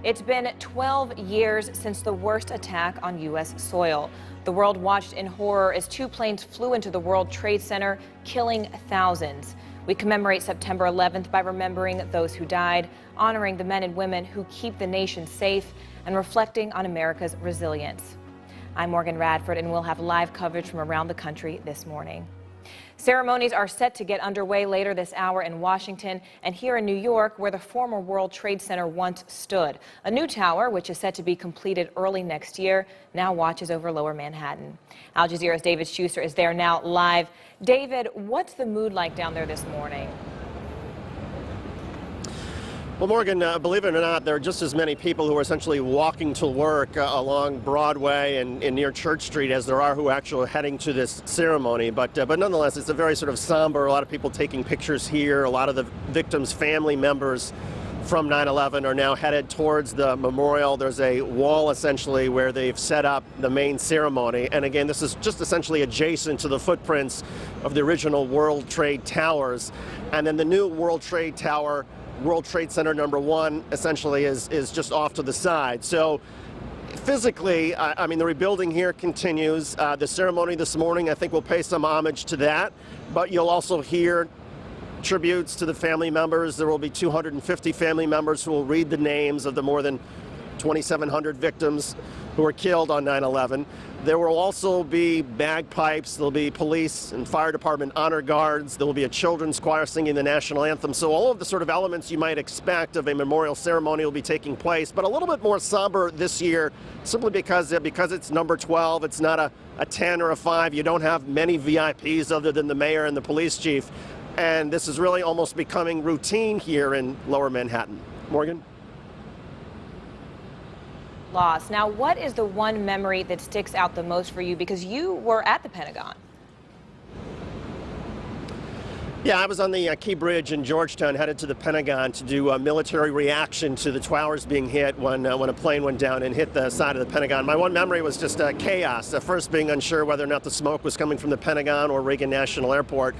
It's been 12 years since the worst attack on U.S. soil. The world watched in horror as two planes flew into the World Trade Center, killing thousands. We commemorate September 11th by remembering those who died, honoring the men and women who keep the nation safe, and reflecting on America's resilience. I'm Morgan Radford, and we'll have live coverage from around the country this morning. Ceremonies are set to get underway later this hour in Washington and here in New York, where the former World Trade Center once stood. A new tower, which is set to be completed early next year, now watches over Lower Manhattan. Al Jazeera's David Schuster is there now live. David, what's the mood like down there this morning? Well, Morgan, believe it or not, there are just as many people who are essentially walking to work along Broadway and near Church Street as there are who are actually heading to this ceremony. But nonetheless, it's a very sort of somber, a lot of people taking pictures here. A lot of the victims' family members from 9/11 are now headed towards the memorial. There's a wall essentially where they've set up the main ceremony. And again, this is just essentially adjacent to the footprints of the original World Trade Towers. And then the new World Trade Tower, World Trade Center #1, essentially is just off to the side. So physically, I mean, the rebuilding here continues. The ceremony this morning, I think, will pay some homage to that, but you'll also hear tributes to the family members. There will be 250 family members who will read the names of the more than 2,700 victims who were killed on 9/11. There will also be bagpipes. There'll be police and fire department honor guards. There will be a children's choir singing the national anthem. So all of the sort of elements you might expect of a memorial ceremony will be taking place, but a little bit more somber this year, simply because it's number 12. It's not a 10 or a 5. You don't have many VIPs other than the mayor and the police chief. And this is really almost becoming routine here in Lower Manhattan. Morgan? Loss. Now, what is the one memory that sticks out the most for you? Because you were at the Pentagon. Yeah, I was on the Key Bridge in Georgetown, headed to the Pentagon to do a military reaction to the towers being hit when a plane went down and hit the side of the Pentagon. My one memory was just chaos, at first being unsure whether or not the smoke was coming from the Pentagon or Reagan National Airport,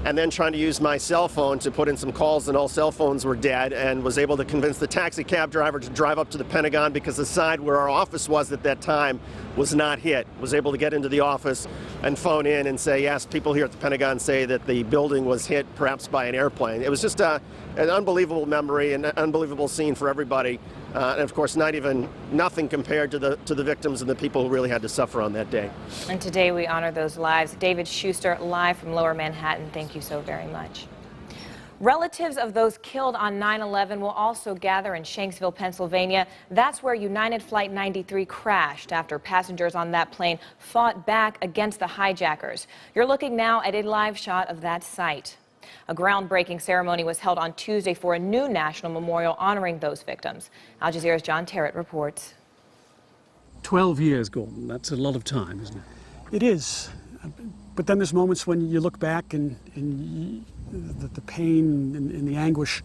and then trying to use my cell phone to put in some calls, and all cell phones were dead, and was able to convince the taxi cab driver to drive up to the Pentagon because the side where our office was at that time was not hit. Was able to get into the office and phone in and say, yes, people here at the Pentagon say that the building was hit perhaps by an airplane. It was just an unbelievable memory, an unbelievable scene for everybody. And of course, nothing compared to the victims and the people who really had to suffer on that day. And today we honor those lives. David Schuster, live from Lower Manhattan. Thank you so very much. Relatives of those killed on 9/11 will also gather in Shanksville, Pennsylvania. That's where United Flight 93 crashed after passengers on that plane fought back against the hijackers. You're looking now at a live shot of that site. A groundbreaking ceremony was held on Tuesday for a new national memorial honoring those victims. Al Jazeera's John Terrett reports. 12 years, Gordon. That's a lot of time, isn't it? It is. But then there's moments when you look back and the pain and the anguish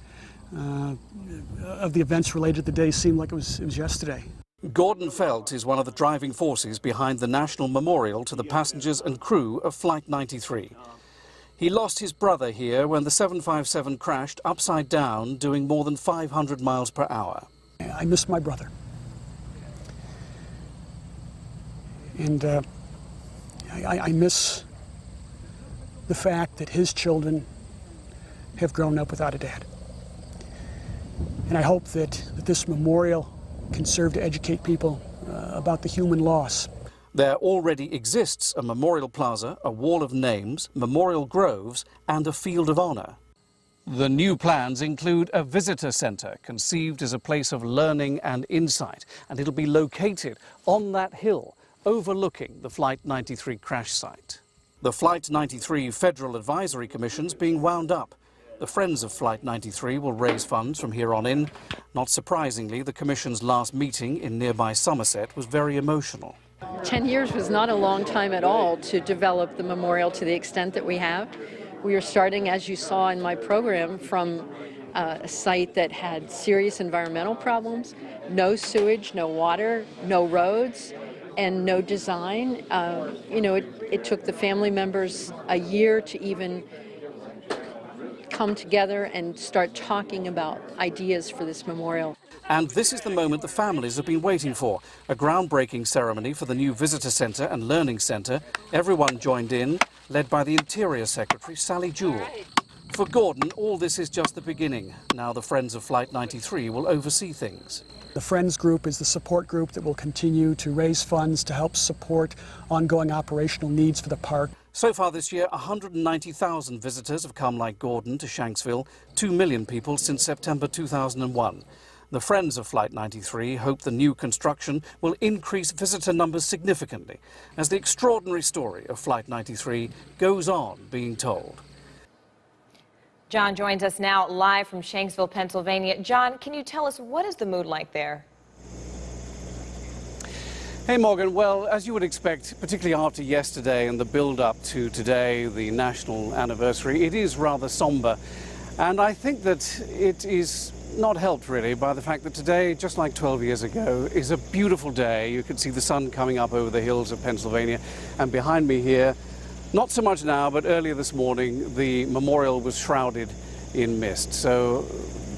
of the events related to the day seem like it was yesterday. Gordon Felt is one of the driving forces behind the national memorial to the passengers and crew of Flight 93. He lost his brother here when the 757 crashed upside down, doing more than 500 miles per hour. I miss my brother. And I miss the fact that his children have grown up without a dad. And I hope that this memorial can serve to educate people about the human loss. There already exists a memorial plaza, a wall of names, memorial groves, and a field of honor. The new plans include a visitor center conceived as a place of learning and insight, and it'll be located on that hill overlooking the Flight 93 crash site. The Flight 93 Federal Advisory Commission's being wound up. The Friends of Flight 93 will raise funds from here on in. Not surprisingly, the Commission's last meeting in nearby Somerset was very emotional. 10 years was not a long time at all to develop the memorial to the extent that we have. We are starting, as you saw in my program, from a site that had serious environmental problems, no sewage, no water, no roads, and no design. It took the family members a year to even come together and start talking about ideas for this memorial. And this is the moment the families have been waiting for, a groundbreaking ceremony for the new visitor centre and learning centre. Everyone joined in, led by the Interior Secretary, Sally Jewell. For Gordon, all this is just the beginning. Now the Friends of Flight 93 will oversee things. The Friends Group is the support group that will continue to raise funds to help support ongoing operational needs for the park. So far this year, 190,000 visitors have come like Gordon to Shanksville, 2 million people since September 2001. The Friends of Flight 93 hope the new construction will increase visitor numbers significantly as the extraordinary story of Flight 93 goes on being told. John joins us now live from Shanksville, Pennsylvania. John, can you tell us what is the mood like there? Hey Morgan, well, as you would expect, particularly after yesterday and the build-up to today, the national anniversary, it is rather somber. And I think that it is not helped really by the fact that today, just like 12 years ago, is a beautiful day. You can see the sun coming up over the hills of Pennsylvania. And behind me here, not so much now, but earlier this morning, the memorial was shrouded in mist. So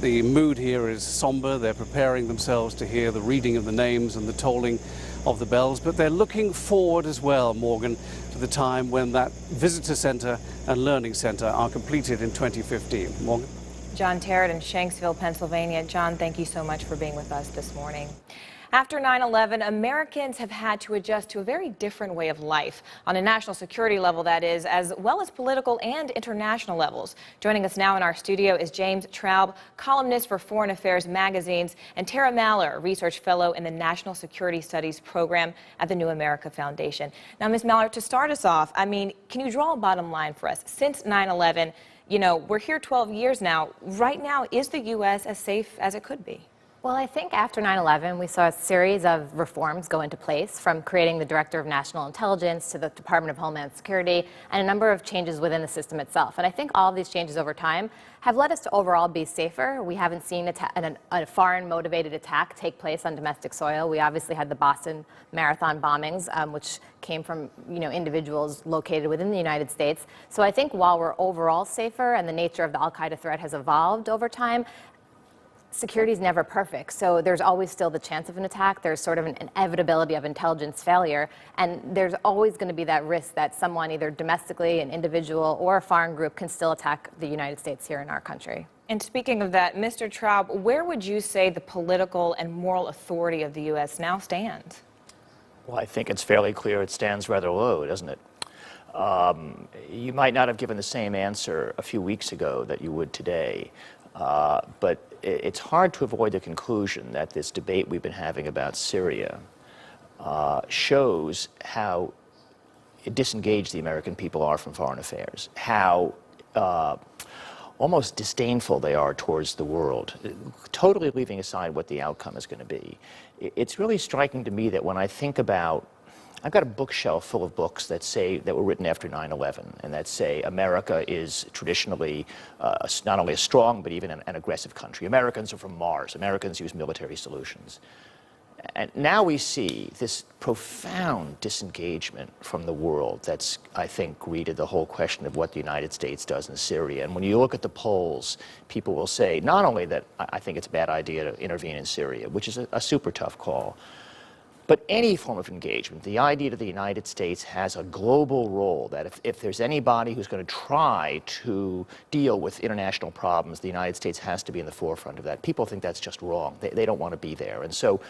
the mood here is somber. They're preparing themselves to hear the reading of the names and the tolling of the bells, but they're looking forward as well, Morgan, to the time when that visitor centre and learning centre are completed in 2015. Morgan? John Terrett in Shanksville, Pennsylvania. John, thank you so much for being with us this morning. After 9/11, Americans have had to adjust to a very different way of life, on a national security level, that is, as well as political and international levels. Joining us now in our studio is James Traub, columnist for Foreign Affairs magazines, and Tara Maller, research fellow in the National Security Studies program at the New America Foundation. Now, Ms. Maller, to start us off, I mean, can you draw a bottom line for us? Since 9/11, you know, we're here 12 years now. Right now, is the U.S. as safe as it could be? Well, I think after 9/11, we saw a series of reforms go into place, from creating the Director of National Intelligence to the Department of Homeland Security, and a number of changes within the system itself. And I think all of these changes over time have led us to overall be safer. We haven't seen a foreign-motivated attack take place on domestic soil. We obviously had the Boston Marathon bombings, which came from individuals located within the United States. So I think while we're overall safer and the nature of the al-Qaeda threat has evolved over time, security is never perfect, so there's always still the chance of an attack. There's sort of an inevitability of intelligence failure, and there's always going to be that risk that someone, either domestically, an individual, or a foreign group, can still attack the United States here in our country. And speaking of that, Mr. Traub, where would you say the political and moral authority of the U.S. now stands? Well, I think it's fairly clear it stands rather low, doesn't it? You might not have given the same answer a few weeks ago that you would today, but it's hard to avoid the conclusion that this debate we've been having about Syria shows how disengaged the American people are from foreign affairs, how almost disdainful they are towards the world, totally leaving aside what the outcome is going to be. It's really striking to me that when I think about, I've got a bookshelf full of books that were written after 9/11, and that say America is traditionally not only a strong but even an aggressive country. Americans are from Mars. Americans use military solutions. And now we see this profound disengagement from the world that's, I think, greeted the whole question of what the United States does in Syria. And when you look at the polls, people will say not only that I think it's a bad idea to intervene in Syria, which is a super tough call, but any form of engagement. The idea that the United States has a global role, that if there's anybody who's going to try to deal with international problems, the United States has to be in the forefront of that. People think that's just wrong. They don't want to be there. And so,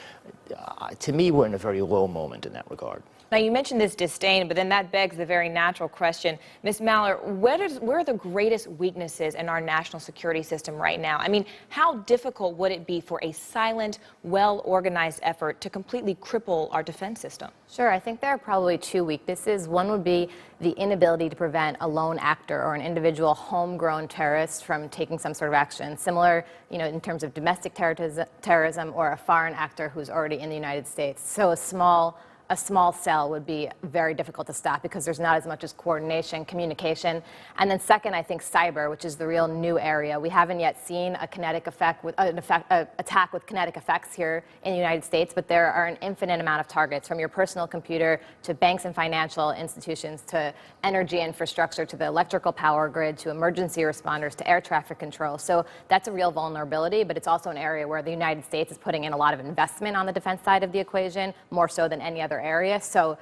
to me, we're in a very low moment in that regard. Now, you mentioned this disdain, but then that begs the very natural question. Ms. Maller, where are the greatest weaknesses in our national security system right now? I mean, how difficult would it be for a silent, well-organized effort to completely cripple our defense system? Sure, I think there are probably two weaknesses. One would be the inability to prevent a lone actor or an individual homegrown terrorist from taking some sort of action, similar, in terms of domestic terrorism or a foreign actor who's already in the United States. So a small a small cell would be very difficult to stop because there's not as much as coordination, communication. And then second, I think cyber, which is the real new area. We haven't yet seen a kinetic effect with attack with kinetic effects here in the United States, but there are an infinite amount of targets, from your personal computer to banks and financial institutions to energy infrastructure to the electrical power grid to emergency responders to air traffic control. So that's a real vulnerability, but it's also an area where the United States is putting in a lot of investment on the defense side of the equation, more so than any other area. So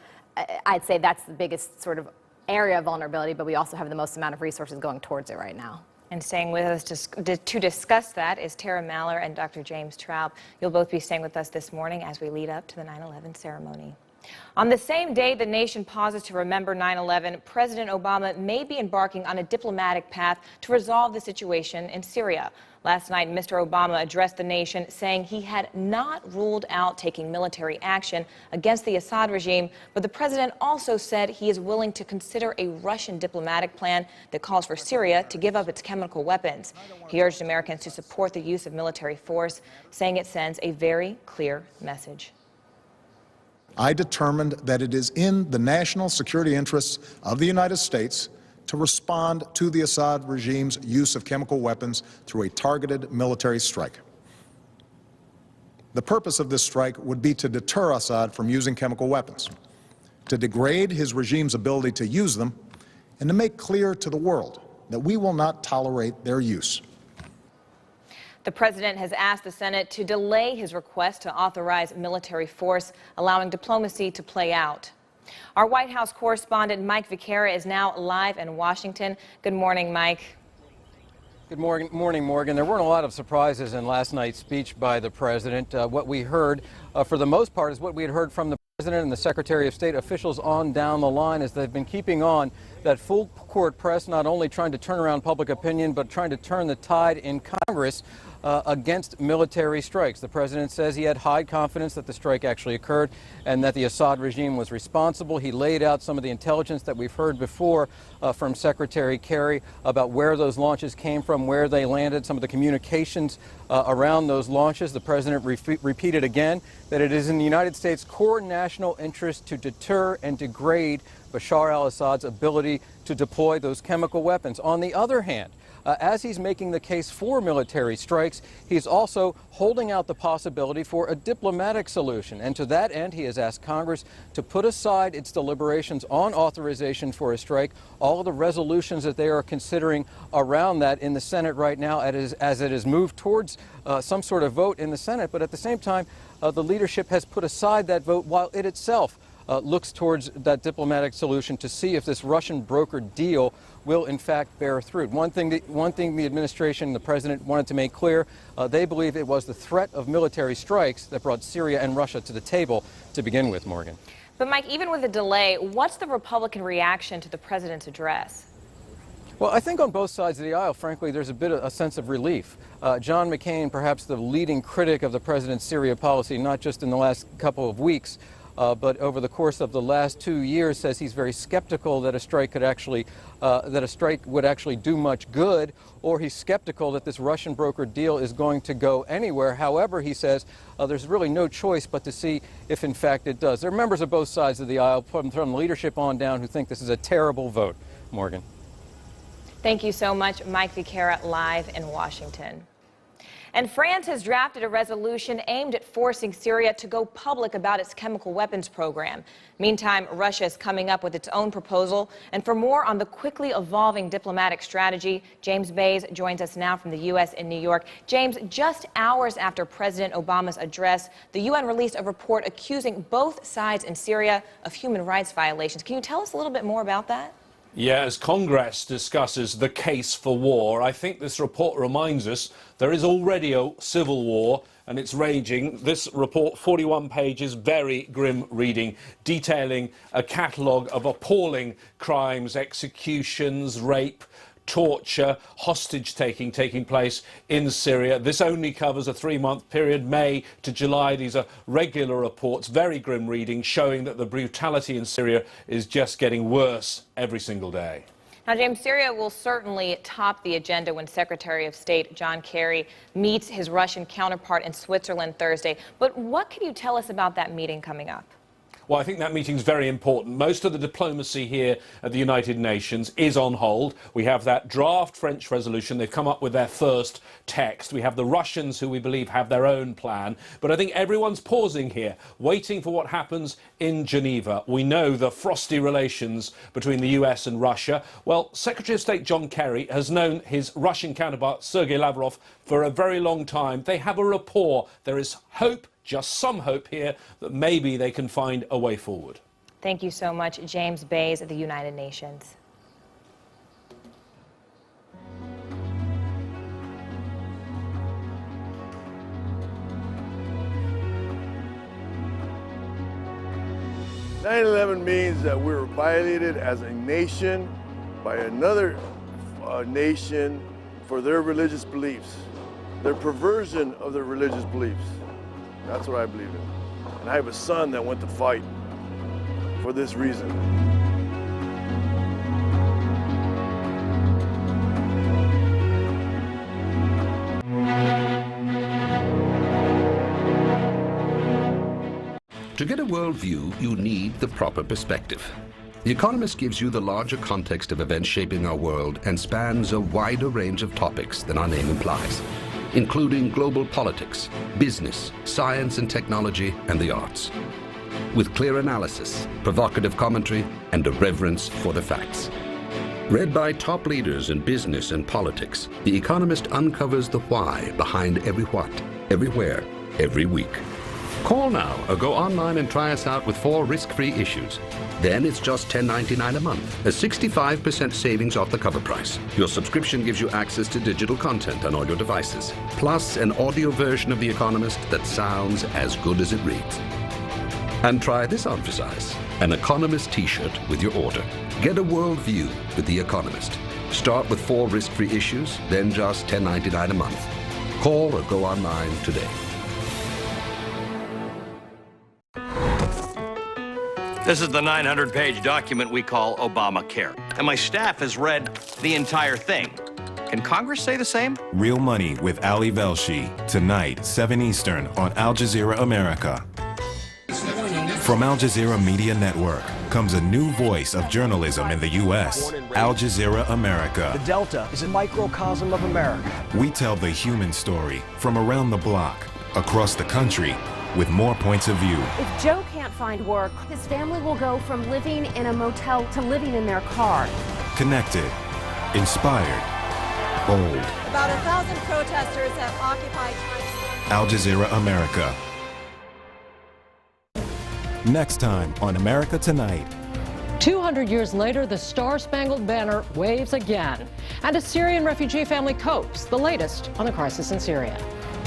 I'd say that's the biggest sort of area of vulnerability, but we also have the most amount of resources going towards it right now. And staying with us to discuss that is Tara Maller and Dr. James Traub. You'll both be staying with us this morning as we lead up to the 9/11 ceremony. On the same day the nation pauses to remember 9/11, President Obama may be embarking on a diplomatic path to resolve the situation in Syria. Last night, Mr. Obama addressed the nation, saying he had not ruled out taking military action against the Assad regime, but the president also said he is willing to consider a Russian diplomatic plan that calls for Syria to give up its chemical weapons. He urged Americans to support the use of military force, saying it sends a very clear message. I determined that it is in the national security interests of the United States to respond to the Assad regime's use of chemical weapons through a targeted military strike. The purpose of this strike would be to deter Assad from using chemical weapons, to degrade his regime's ability to use them, and to make clear to the world that we will not tolerate their use. The president has asked the Senate to delay his request to authorize military force, allowing diplomacy to play out. Our White House correspondent Mike Viqueira is now live in Washington. Good morning, Mike. Good morning, Morgan. There weren't a lot of surprises in last night's speech by the president. What we heard, for the most part, is what we had heard from the president and the Secretary of State officials on down the line, as they've been keeping on that full court press, not only trying to turn around public opinion, but trying to turn the tide in Congress against military strikes. The president says he had high confidence that the strike actually occurred and that the Assad regime was responsible. He laid out some of the intelligence that we've heard before from Secretary Kerry about where those launches came from, where they landed, some of the communications around those launches. The president repeated again that it is in the United States' core national interest to deter and degrade Bashar al-Assad's ability to deploy those chemical weapons. On the other hand, as he's making the case for military strikes, he's also holding out the possibility for a diplomatic solution. And to that end, he has asked Congress to put aside its deliberations on authorization for a strike, all of the resolutions that they are considering around that in the Senate right now as it has moved towards some sort of vote in the Senate. But at the same time, the leadership has put aside that vote while it itself looks towards that diplomatic solution to see if this Russian brokered deal will in fact bear fruit. One thing the administration and the president wanted to make clear, they believe it was the threat of military strikes that brought Syria and Russia to the table to begin with, Morgan. But Mike, even with a delay, what's the Republican reaction to the president's address? Well, I think on both sides of the aisle, frankly, there's a bit of a sense of relief. John McCain, perhaps the leading critic of the president's Syria policy, not just in the last couple of weeks, but over the course of the last 2 years, says he's very skeptical that a strike would actually do much good, or he's skeptical that this Russian brokered deal is going to go anywhere. However, he says there's really no choice but to see if in fact it does. There are members of both sides of the aisle, from leadership on down, who think this is a terrible vote. Morgan. Thank you so much, Mike Viqueira, live in Washington. And France has drafted a resolution aimed at forcing Syria to go public about its chemical weapons program. Meantime, Russia is coming up with its own proposal. And for more on the quickly evolving diplomatic strategy, James Bays joins us now from the U.S. in New York. James, just hours after President Obama's address, the UN released a report accusing both sides in Syria of human rights violations. Can you tell us a little bit more about that? Yeah, as Congress discusses the case for war, I think this report reminds us there is already a civil war and it's raging. This report, 41 pages, very grim reading, detailing a catalogue of appalling crimes, executions, rape, torture, hostage-taking taking place in Syria. This only covers a 3-month period, May to July. These are regular reports, very grim reading, showing that the brutality in Syria is just getting worse every single day. Now, James, Syria will certainly top the agenda when Secretary of State John Kerry meets his Russian counterpart in Switzerland Thursday. But what can you tell us about that meeting coming up? Well, I think that meeting's very important. Most of the diplomacy here at the United Nations is on hold. We have that draft French resolution. They've come up with their first text. We have the Russians, who we believe have their own plan. But I think everyone's pausing here, waiting for what happens in Geneva. We know the frosty relations between the US and Russia. Well, Secretary of State John Kerry has known his Russian counterpart, Sergei Lavrov, for a very long time. They have a rapport. There is hope, just some hope here, that maybe they can find a way forward. Thank you so much, James Bays at the United Nations. "9/11 means that we were violated as a nation by another nation for their religious beliefs, their perversion of their religious beliefs. That's what I believe in. And I have a son that went to fight for this reason." To get a worldview, you need the proper perspective. The Economist gives you the larger context of events shaping our world and spans a wider range of topics than our name implies, including global politics, business, science and technology, and the arts. With clear analysis, provocative commentary, and a reverence for the facts. Read by top leaders in business and politics, The Economist uncovers the why behind every what, everywhere, every week. Call now or go online and try us out with 4 risk-free issues. Then it's just $10.99 a month, a 65% savings off the cover price. Your subscription gives you access to digital content on all your devices, plus an audio version of The Economist that sounds as good as it reads. And try this on for size, an Economist t-shirt with your order. Get a worldview with The Economist. Start with 4 risk-free issues, then just $10.99 a month. Call or go online today. This is the 900-page document we call Obamacare, and my staff has read the entire thing. Can Congress say the same? Real Money with Ali Velshi, tonight, 7 Eastern on Al Jazeera America. From Al Jazeera Media Network comes a new voice of journalism in the U.S., Al Jazeera America. The Delta is a microcosm of America. We tell the human story from around the block, across the country, with more points of view. If Joe can't find work, his family will go from living in a motel to living in their car. Connected, inspired, bold. About 1,000 protesters have occupied Times Square. Al Jazeera America. Next time on America Tonight. 200 years later, the Star-Spangled Banner waves again, and a Syrian refugee family copes. The latest on the crisis in Syria.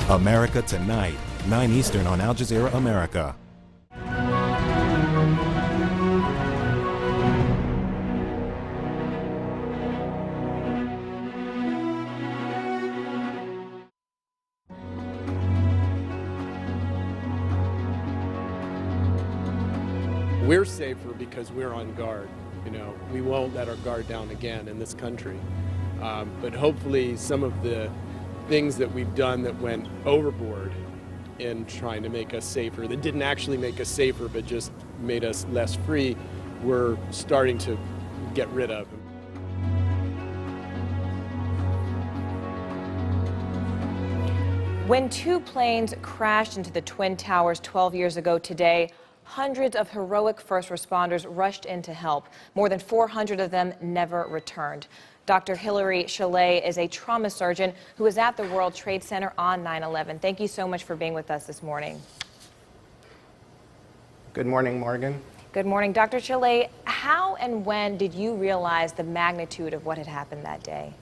America Tonight, 9 Eastern on Al Jazeera America. We're safer because we're on guard. You know, we won't let our guard down again in this country. But hopefully some of the things that we've done that went overboard in trying to make us safer, that didn't actually make us safer, but just made us less free, we're starting to get rid of. When 2 planes crashed into the Twin Towers 12 years ago today, hundreds of heroic first responders rushed in to help. More than 400 of them never returned. Dr. Hilary Chalet is a trauma surgeon who was at the World Trade Center on 9/11. Thank you so much for being with us this morning. Good morning, Morgan. Good morning. Dr. Chalet, how and when did you realize the magnitude of what had happened that day?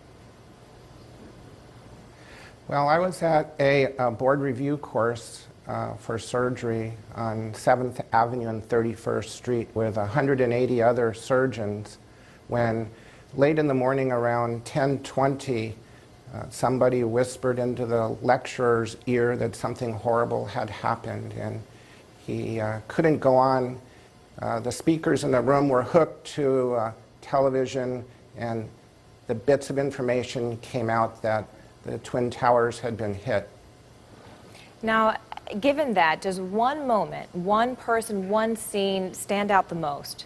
Well, I was at a board review course for surgery on 7th Avenue and 31st Street with 180 other surgeons when late in the morning around 10:20, somebody whispered into the lecturer's ear that something horrible had happened, and he couldn't go on. The speakers in the room were hooked to television, and the bits of information came out that the Twin Towers had been hit. Now, Given that, does one moment, one person, one scene stand out the most?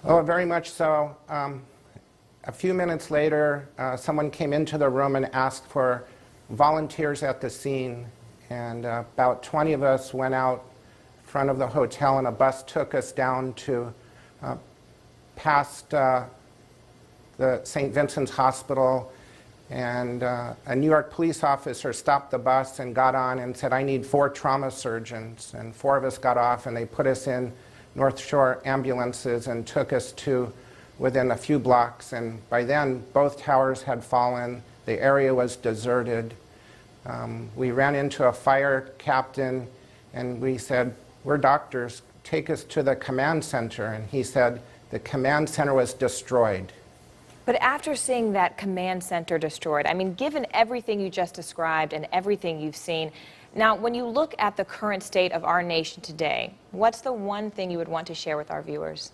Oh, very much so. A few minutes later, someone came into the room and asked for volunteers at the scene, and about 20 of us went out front of the hotel, and a bus took us down to past the St. Vincent's Hospital, and a New York police officer stopped the bus and got on and said, "I need 4 trauma surgeons," and 4 of us got off, and they put us in North Shore ambulances and took us to within a few blocks, and by then both towers had fallen. The area was deserted. We ran into a fire captain and we said, "We're doctors, take us to the command center," and he said the command center was destroyed. But after seeing that command center destroyed, I mean, given everything you just described and everything you've seen, now when you look at the current state of our nation today, what's the one thing you would want to share with our viewers?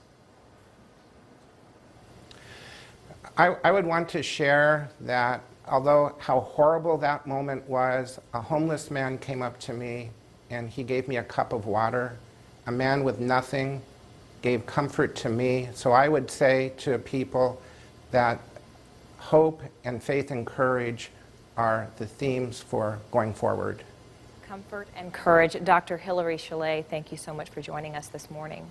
I would want to share that although how horrible that moment was, a homeless man came up to me and he gave me a cup of water. A man with nothing gave comfort to me. So I would say to people that hope and faith and courage are the themes for going forward. Comfort and courage. Dr. Hilary Chalet, thank you so much for joining us this morning.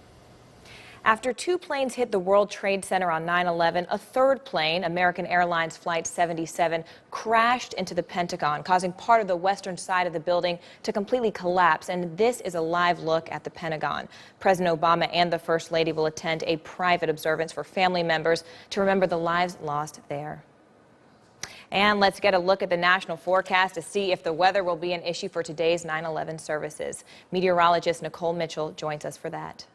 After 2 planes hit the World Trade Center on 9/11, a third plane, American Airlines Flight 77, crashed into the Pentagon, causing part of the western side of the building to completely collapse. And this is a live look at the Pentagon. President Obama and the First Lady will attend a private observance for family members to remember the lives lost there. And let's get a look at the national forecast to see if the weather will be an issue for today's 9/11 services. Meteorologist Nicole Mitchell joins us for that.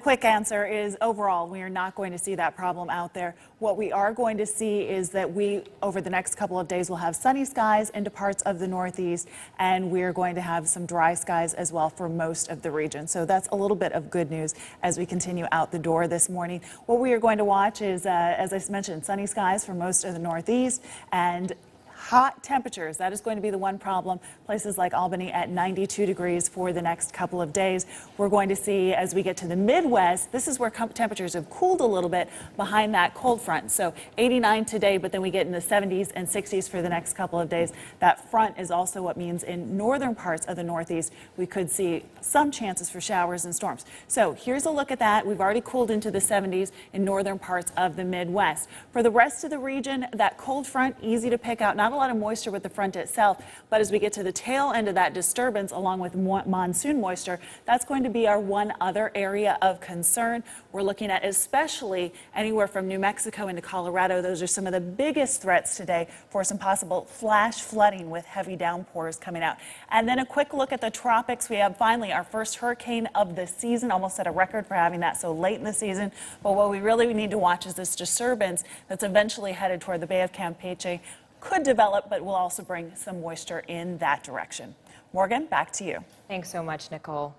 Quick answer is overall, we are not going to see that problem out there. What we are going to see is that we, over the next couple of days, will have sunny skies into parts of the Northeast, and we're going to have some dry skies as well for most of the region. So that's a little bit of good news as we continue out the door this morning. What we are going to watch is, as I mentioned, sunny skies for most of the Northeast and hot temperatures. That is going to be the one problem. Places like Albany at 92 degrees for the next couple of days. We're going to see as we get to the Midwest, this is where temperatures have cooled a little bit behind that cold front. So 89 today, but then we get in the 70s and 60s for the next couple of days. That front is also what means in northern parts of the Northeast, we could see some chances for showers and storms. So here's a look at that. We've already cooled into the 70s in northern parts of the Midwest. For the rest of the region, that cold front, easy to pick out. Not a lot of moisture with the front itself, but as we get to the tail end of that disturbance along with monsoon moisture, that's going to be our one other area of concern. We're looking at especially anywhere from New Mexico into Colorado. Those are some of the biggest threats today for some possible flash flooding with heavy downpours coming out. And then a quick look at the tropics. We have finally our first hurricane of the season, almost set a record for having that so late in the season. But what we really need to watch is this disturbance that's eventually headed toward the Bay of Campeche. Could develop, but will also bring some moisture in that direction. Morgan, back to you. Thanks so much, Nicole.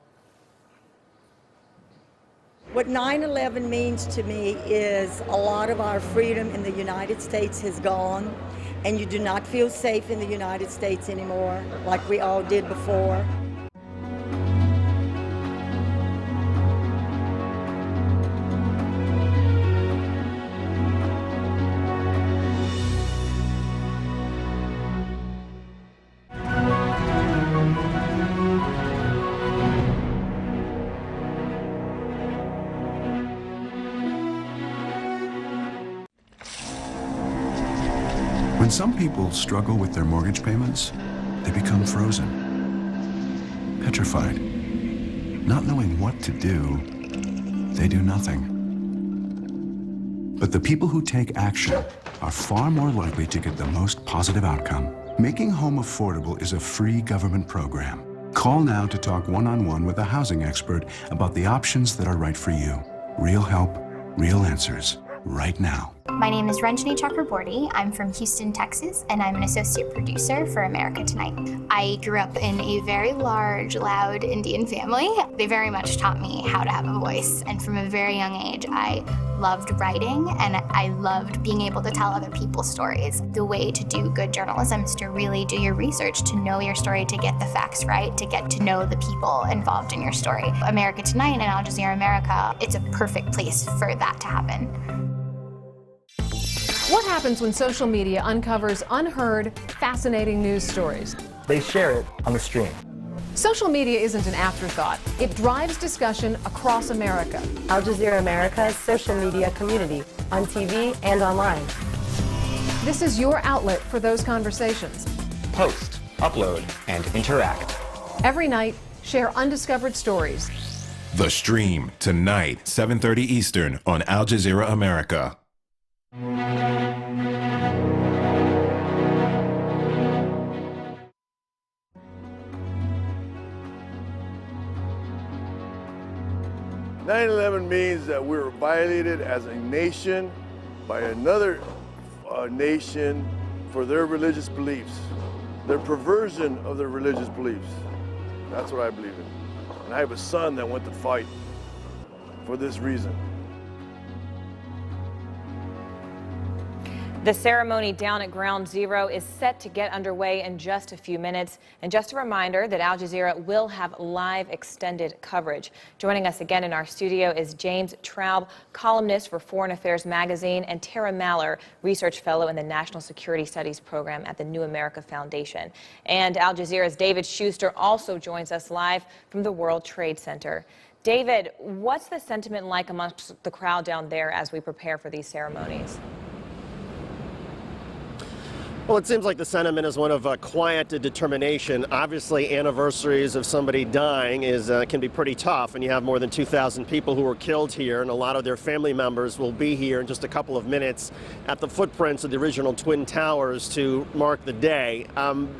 What 9/11 means to me is a lot of our freedom in the United States has gone, and you do not feel safe in the United States anymore like we all did before. When some people struggle with their mortgage payments, they become frozen, petrified. Not knowing what to do, they do nothing. But the people who take action are far more likely to get the most positive outcome. Making home affordable is a free government program. Call now to talk one-on-one with a housing expert about the options that are right for you. Real help, real answers, right now. My name is Ranjani Chakraborty. I'm from Houston, Texas, and I'm an associate producer for America Tonight. I grew up in a very large, loud Indian family. They very much taught me how to have a voice, and from a very young age, I loved writing, and I loved being able to tell other people's stories. The way to do good journalism is to really do your research, to know your story, to get the facts right, to get to know the people involved in your story. America Tonight and Al Jazeera America, it's a perfect place for that to happen. What happens when social media uncovers unheard, fascinating news stories? They share it on the stream. Social media isn't an afterthought. It drives discussion across America. Al Jazeera America's social media community, on TV and online. This is your outlet for those conversations. Post, upload, and interact. Every night, share undiscovered stories. The Stream, tonight, 7:30 Eastern on Al Jazeera America. 9/11 means that we were violated as a nation by another nation for their religious beliefs, their perversion of their religious beliefs. That's what I believe in. And I have a son that went to fight for this reason. The ceremony down at Ground Zero is set to get underway in just a few minutes. And just a reminder that Al Jazeera will have live extended coverage. Joining us again in our studio is James Traub, columnist for Foreign Affairs magazine, and Tara Maller, research fellow in the National Security Studies program at the New America Foundation. And Al Jazeera's David Schuster also joins us live from the World Trade Center. David, what's the sentiment like amongst the crowd down there as we prepare for these ceremonies? Well, it seems like the sentiment is one of quiet determination. Obviously, anniversaries of somebody dying can be pretty tough, and you have more than 2,000 people who were killed here, and a lot of their family members will be here in just a couple of minutes at the footprints of the original Twin Towers to mark the day.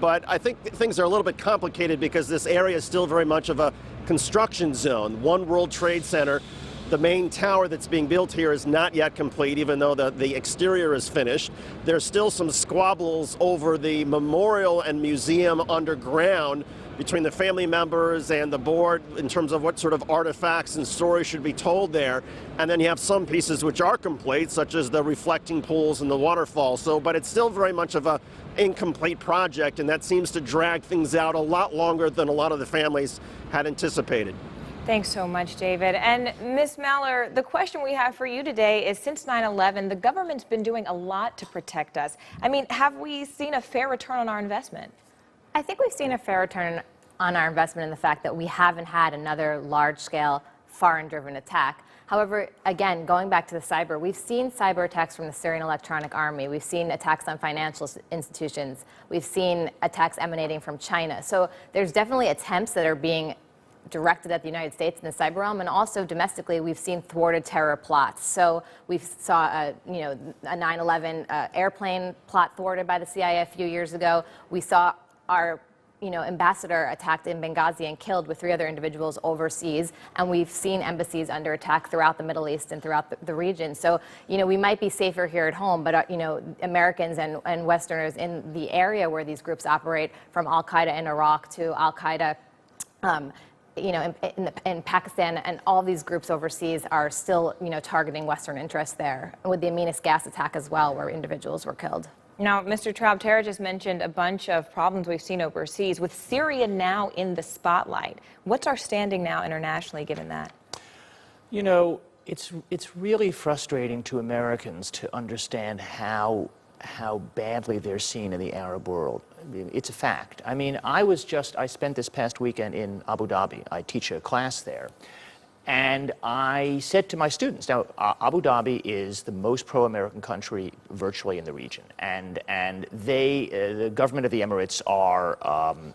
But I think things are a little bit complicated because this area is still very much of a construction zone. One World Trade Center. The main tower that's being built here is not yet complete, even though the exterior is finished. There's still some squabbles over the memorial and museum underground between the family members and the board in terms of what sort of artifacts and stories should be told there. And then you have some pieces which are complete, such as the reflecting pools and the waterfall. But it's still very much of an incomplete project, and that seems to drag things out a lot longer than a lot of the families had anticipated. Thanks so much, David. And Ms. Maller, the question we have for you today is, since 9/11, the government's been doing a lot to protect us. I mean, have we seen a fair return on our investment? I think we've seen a fair return on our investment in the fact that we haven't had another large-scale, foreign-driven attack. However, again, going back to the cyber, we've seen cyber attacks from the Syrian Electronic Army. We've seen attacks on financial institutions. We've seen attacks emanating from China. So there's definitely attempts that are being directed at the United States in the cyber realm, and also domestically, we've seen thwarted terror plots. So we saw a 9/11 airplane plot thwarted by the CIA a few years ago. We saw our ambassador attacked in Benghazi and killed with 3 other individuals overseas, and we've seen embassies under attack throughout the Middle East and throughout the region. So, we might be safer here at home, but, Americans and Westerners in the area where these groups operate, from Al-Qaeda in Iraq to Al-Qaeda in Pakistan, and all these groups overseas are still, targeting Western interests there, with the Amina's gas attack as well, where individuals were killed. Now, Mr. Traub, Tara just mentioned a bunch of problems we've seen overseas. With Syria now in the spotlight, what's our standing now internationally, given that? It's really frustrating to Americans to understand how badly they're seen in the Arab world. It's a fact. I mean, I spent this past weekend in Abu Dhabi. I teach a class there. And I said to my students, now, Abu Dhabi is the most pro-American country virtually in the region. And the government of the Emirates are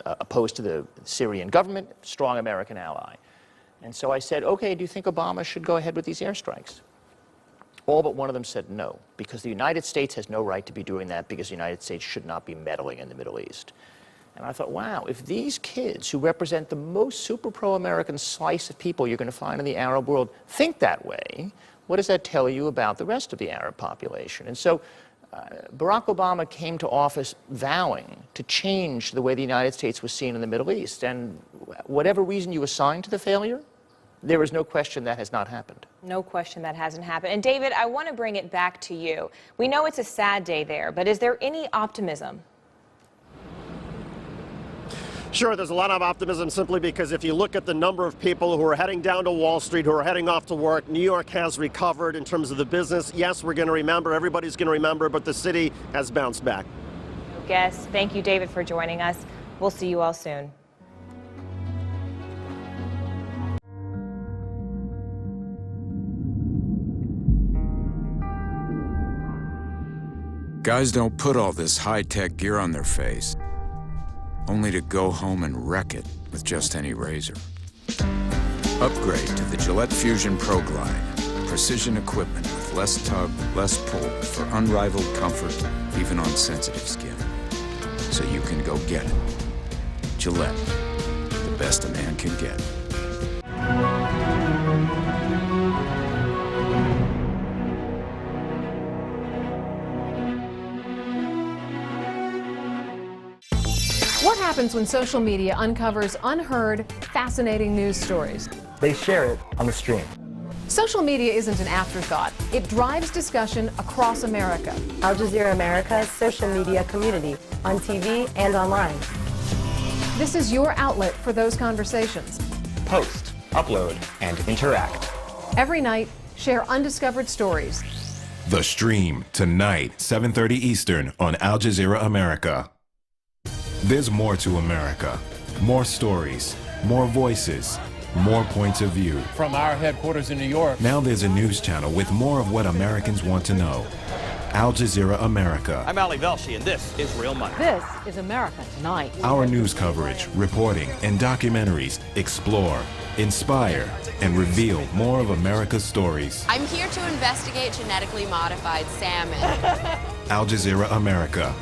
opposed to the Syrian government, strong American ally. And so I said, okay, do you think Obama should go ahead with these airstrikes? All but one of them said no, because the United States has no right to be doing that, because the United States should not be meddling in the Middle East. And I thought, wow, if these kids who represent the most super pro-American slice of people you're going to find in the Arab world think that way, what does that tell you about the rest of the Arab population? And so Barack Obama came to office vowing to change the way the United States was seen in the Middle East. And whatever reason you assign to the failure, there is no question that has not happened. No question that hasn't happened. And David, I want to bring it back to you. We know it's a sad day there, but is there any optimism? Sure, there's a lot of optimism simply because if you look at the number of people who are heading down to Wall Street, who are heading off to work, New York has recovered in terms of the business. Yes, we're going to remember, everybody's going to remember, but the city has bounced back. Guess. Thank you, David, for joining us. We'll see you all soon. Guys don't put all this high-tech gear on their face, only to go home and wreck it with just any razor. Upgrade to the Gillette Fusion Pro Glide. Precision equipment with less tug, less pull for unrivaled comfort, even on sensitive skin. So you can go get it. Gillette, the best a man can get. What happens when social media uncovers unheard, fascinating news stories? They share it on the stream. Social media isn't an afterthought. It drives discussion across America. Al Jazeera America's social media community, on TV and online. This is your outlet for those conversations. Post, upload, and interact. Every night, share undiscovered stories. The Stream, tonight, 7:30 Eastern on Al Jazeera America. There's more to America. More stories, more voices, more points of view. From our headquarters in New York. Now there's a news channel with more of what Americans want to know. Al Jazeera America. I'm Ali Velshi, and this is Real Money. This is America Tonight. Our news coverage, reporting, and documentaries explore, inspire, and reveal more of America's stories. I'm here to investigate genetically modified salmon. Al Jazeera America.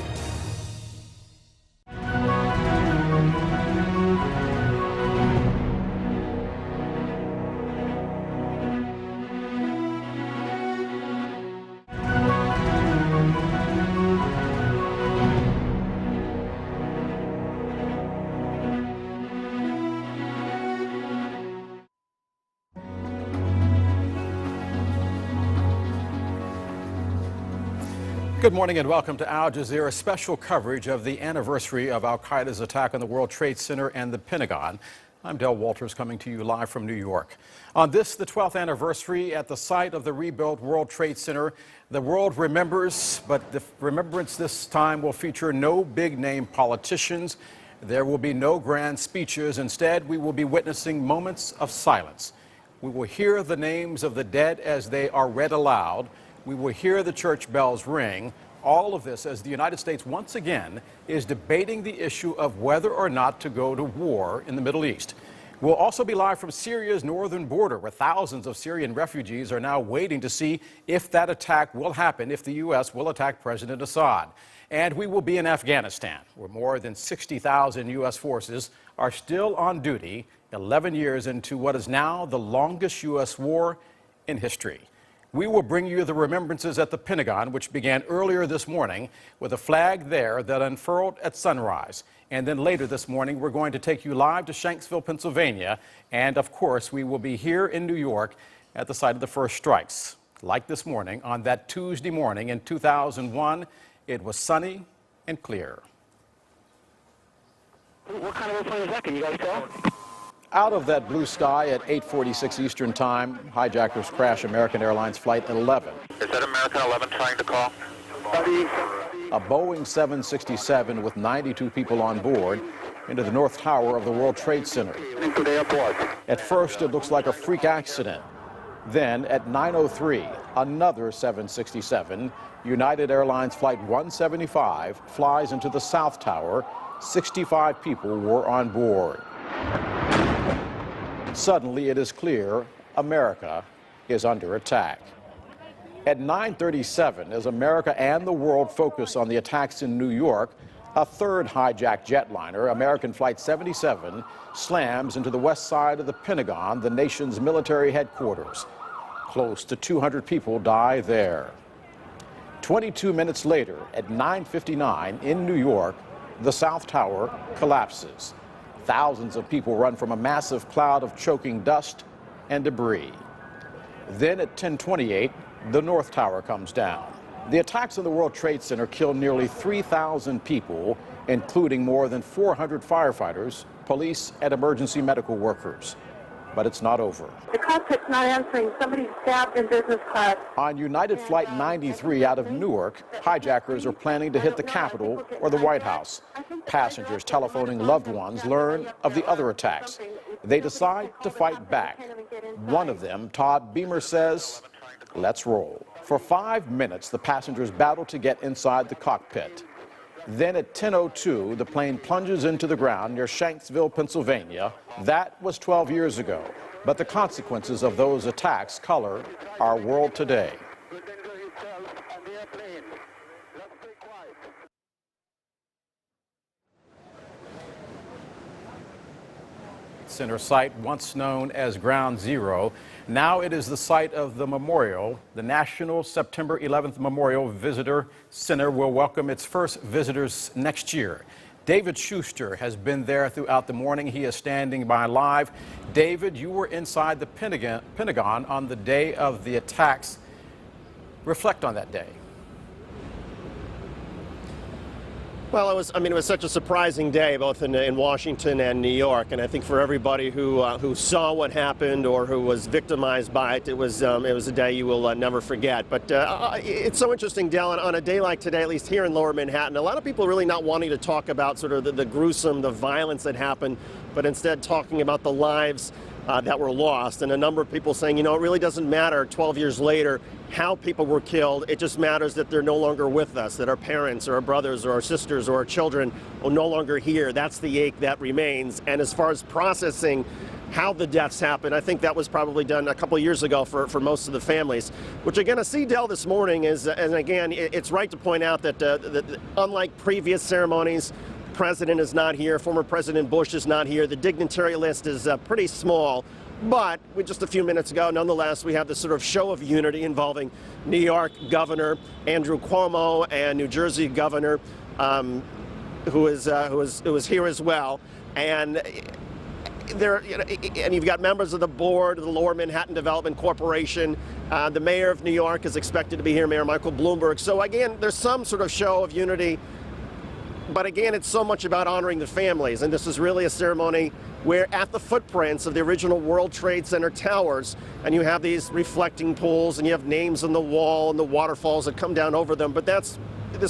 Good morning and welcome to Al Jazeera special coverage of the anniversary of Al-Qaeda's attack on the World Trade Center and the Pentagon. I'm Del Walters coming to you live from New York. On this, the 12th anniversary at the site of the rebuilt World Trade Center, the world remembers, but the remembrance this time will feature no big-name politicians. There will be no grand speeches. Instead, we will be witnessing moments of silence. We will hear the names of the dead as they are read aloud. We will hear the church bells ring. All of this as the United States once again is debating the issue of whether or not to go to war in the Middle East. We'll also be live from Syria's northern border, where thousands of Syrian refugees are now waiting to see if that attack will happen, if the U.S. will attack President Assad. And we will be in Afghanistan, where more than 60,000 U.S. forces are still on duty 11 years into what is now the longest U.S. war in history. We will bring you the remembrances at the Pentagon, which began earlier this morning with a flag there that unfurled at sunrise. And then later this morning, we're going to take you live to Shanksville, Pennsylvania. And of course, we will be here in New York at the site of the first strikes. Like this morning, on that Tuesday morning in 2001, it was sunny and clear. What kind of airplane is that? Can you guys tell? Out of that blue sky at 8:46 Eastern Time, hijackers crash American Airlines Flight 11. Is that American 11 trying to call? A Boeing 767 with 92 people on board into the North Tower of the World Trade Center. At first, it looks like a freak accident. Then, at 9:03, another 767, United Airlines Flight 175, flies into the South Tower. 65 people were on board. Suddenly, it is clear America is under attack. At 9:37, as America and the world focus on the attacks in New York, a third hijacked jetliner, American Flight 77, slams into the west side of the Pentagon, the nation's military headquarters. Close to 200 people die there. 22 minutes later, at 9:59 in New York, the South Tower collapses. Thousands of people run from a massive cloud of choking dust and debris. Then at 10:28, the North Tower comes down. The attacks on the World Trade Center killed nearly 3,000 people, including more than 400 firefighters, police, and emergency medical workers. But it's not over. The cockpit's not answering. Somebody stabbed in business class. On United Flight 93 out of Newark, hijackers are planning to hit the Capitol or the White House. Passengers telephoning loved ones learn of the other attacks. They decide to fight back. One of them, Todd Beamer, says, "Let's roll." For 5 minutes, the passengers battle to get inside the cockpit. Then at 10:02, the plane plunges into the ground near Shanksville, Pennsylvania. That was 12 years ago. But the consequences of those attacks color our world today. Center site, once known as Ground Zero. Now it is the site of the memorial. The National September 11th Memorial Visitor Center will welcome its first visitors next year. David Schuster has been there throughout the morning. He is standing by live. David, you were inside the Pentagon on the day of the attacks. Reflect on that day. Well, it was such a surprising day, both in Washington and New York, and I think for everybody who saw what happened or who was victimized by it, it was a day you will never forget. But it's so interesting, Dell, on a day like today, at least here in Lower Manhattan, a lot of people really not wanting to talk about sort of the gruesome, the violence that happened, but instead talking about the lives that were lost, and a number of people saying, it really doesn't matter 12 years later how people were killed. It just matters that they're no longer with us, that our parents or our brothers or our sisters or our children are no longer here. That's the ache that remains. And as far as processing how the deaths happened, I think that was probably done a couple years ago for most of the families. Which again, I see Dell this morning is, and again, it's right to point out that unlike previous ceremonies, the president is not here, former President Bush is not here. The dignitary list is pretty small. But just a few minutes ago, nonetheless, we have this sort of show of unity involving New York Governor Andrew Cuomo and New Jersey Governor, who is here as well, and and you've got members of the board of the Lower Manhattan Development Corporation. The mayor of New York is expected to be here, Mayor Michael Bloomberg. So again, there's some sort of show of unity. But again, it's so much about honoring the families, and this is really a ceremony where at the footprints of the original World Trade Center towers, and you have these reflecting pools, and you have names on the wall and the waterfalls that come down over them, but this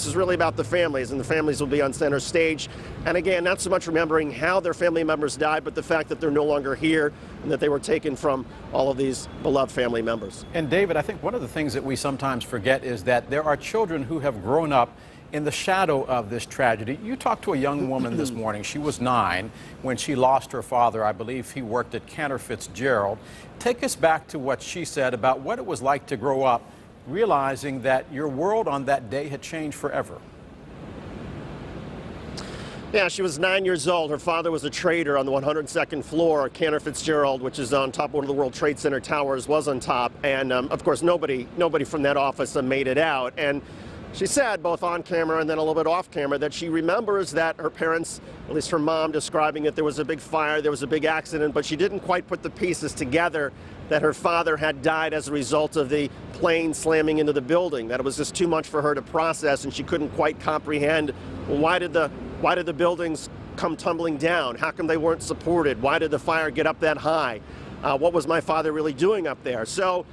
is really about the families, and the families will be on center stage. And again, not so much remembering how their family members died, but the fact that they're no longer here and that they were taken from all of these beloved family members. And David, I think one of the things that we sometimes forget is that there are children who have grown up in the shadow of this tragedy. You talked to a young woman this morning. She was 9 when she lost her father. I believe he worked at Cantor Fitzgerald. Take us back to what she said about what it was like to grow up realizing that your world on that day had changed forever. Yeah, she was 9 years old. Her father was a trader on the 102nd floor. Cantor Fitzgerald, which is on top of one of the World Trade Center towers, was on top. And of course, nobody from that office made it out. And she said, both on camera and then a little bit off camera, that she remembers that her parents, at least her mom, describing it, there was a big fire, there was a big accident, but she didn't quite put the pieces together that her father had died as a result of the plane slamming into the building, that it was just too much for her to process, and she couldn't quite comprehend, well, why did the buildings come tumbling down? How come they weren't supported? Why did the fire get up that high? What was my father really doing up there? So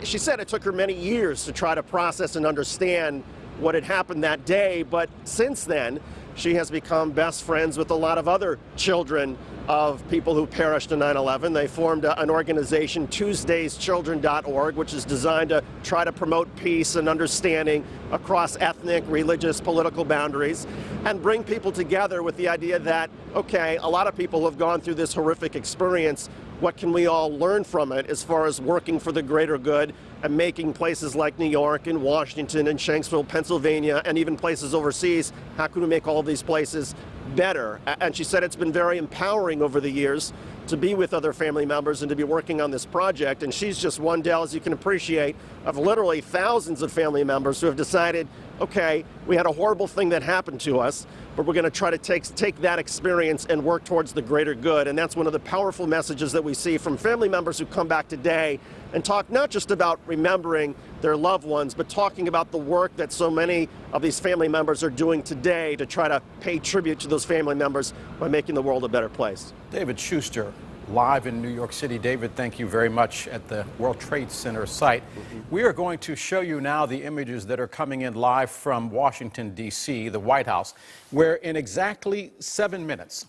she said it took her many years to try to process and understand what had happened that day, but since then, she has become best friends with a lot of other children of people who perished in 9/11. They formed an organization, TuesdaysChildren.org, which is designed to try to promote peace and understanding across ethnic, religious, political boundaries, and bring people together with the idea that, okay, a lot of people have gone through this horrific experience. What can we all learn from it as far as working for the greater good and making places like New York and Washington and Shanksville, Pennsylvania, and even places overseas, how can we make all of these places better? And she said it's been very empowering over the years to be with other family members and to be working on this project. And she's just one, Dell, as you can appreciate, of literally thousands of family members who have decided, okay, we had a horrible thing that happened to us, but we're going to try to take that experience and work towards the greater good. And that's one of the powerful messages that we see from family members who come back today and talk not just about remembering their loved ones, but talking about the work that so many of these family members are doing today to try to pay tribute to those family members by making the world a better place. David Schuster, live in New York City. David, thank you very much at the World Trade Center site. We are going to show you now the images that are coming in live from Washington, D.C., the White House, where in exactly 7 minutes,